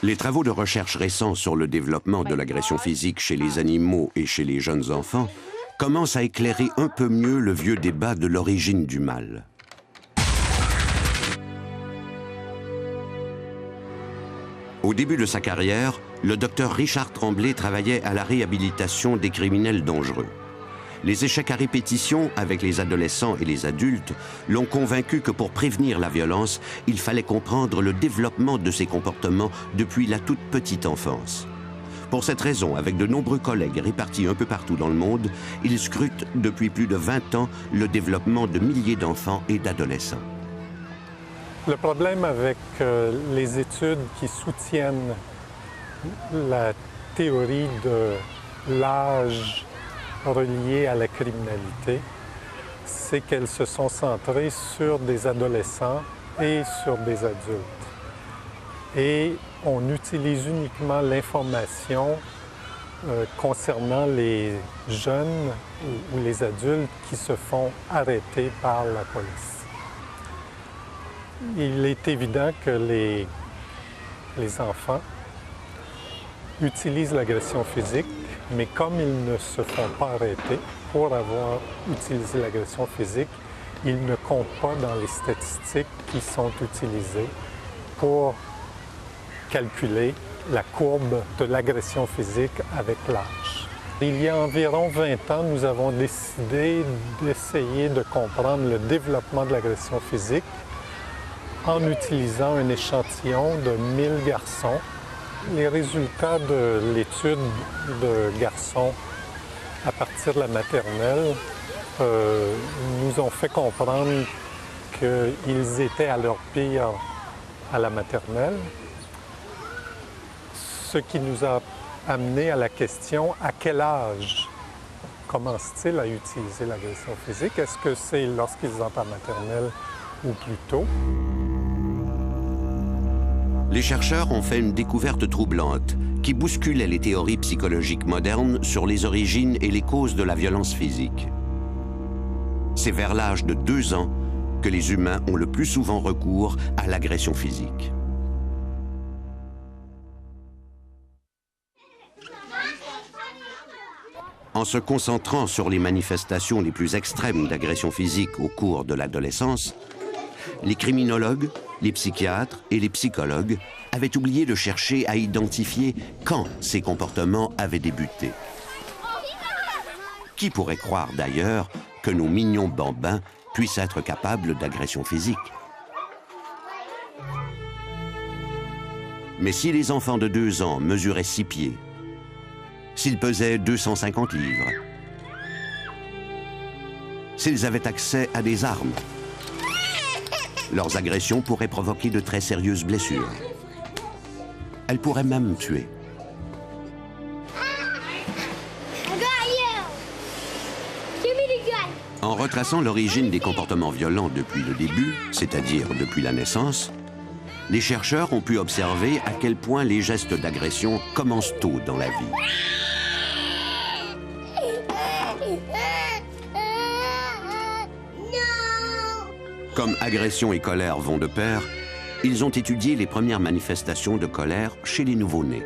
Les travaux de recherche récents sur le développement de l'agression physique chez les animaux et chez les jeunes enfants commencent à éclairer un peu mieux le vieux débat de l'origine du mal. Au début de sa carrière, le docteur Richard Tremblay travaillait à la réhabilitation des criminels dangereux. Les échecs à répétition avec les adolescents et les adultes l'ont convaincu que pour prévenir la violence, il fallait comprendre le développement de ces comportements depuis la toute petite enfance. Pour cette raison, avec de nombreux collègues répartis un peu partout dans le monde, il scrute depuis plus de 20 ans le développement de milliers d'enfants et d'adolescents. Le problème avec les études qui soutiennent la théorie de l'âge relié à la criminalité, c'est qu'elles se sont centrées sur des adolescents et sur des adultes. Et on utilise uniquement l'information concernant les jeunes ou les adultes qui se font arrêter par la police. Il est évident que les enfants utilisent l'agression physique, mais comme ils ne se font pas arrêter pour avoir utilisé l'agression physique, ils ne comptent pas dans les statistiques qui sont utilisées pour calculer la courbe de l'agression physique avec l'âge. Il y a environ 20 ans, nous avons décidé d'essayer de comprendre le développement de l'agression physique en utilisant un échantillon de 1000 garçons. Les résultats de l'étude de garçons à partir de la maternelle nous ont fait comprendre qu'ils étaient à leur pire à la maternelle, ce qui nous a amené à la question à quel âge commencent-ils à utiliser l'agression physique? Est-ce que c'est lorsqu'ils entrent en maternelle ou plus tôt? Les chercheurs ont fait une découverte troublante qui bousculait les théories psychologiques modernes sur les origines et les causes de la violence physique. C'est vers l'âge de 2 ans que les humains ont le plus souvent recours à l'agression physique. En se concentrant sur les manifestations les plus extrêmes d'agression physique au cours de l'adolescence, les criminologues, les psychiatres et les psychologues avaient oublié de chercher à identifier quand ces comportements avaient débuté. Qui pourrait croire d'ailleurs que nos mignons bambins puissent être capables d'agression physique? Mais si les enfants de 2 ans mesuraient 6 pieds, s'ils pesaient 250 livres, s'ils avaient accès à des armes, leurs agressions pourraient provoquer de très sérieuses blessures. Elles pourraient même tuer. En retraçant l'origine des comportements violents depuis le début, c'est-à-dire depuis la naissance, les chercheurs ont pu observer à quel point les gestes d'agression commencent tôt dans la vie. Comme agression et colère vont de pair, ils ont étudié les premières manifestations de colère chez les nouveau-nés.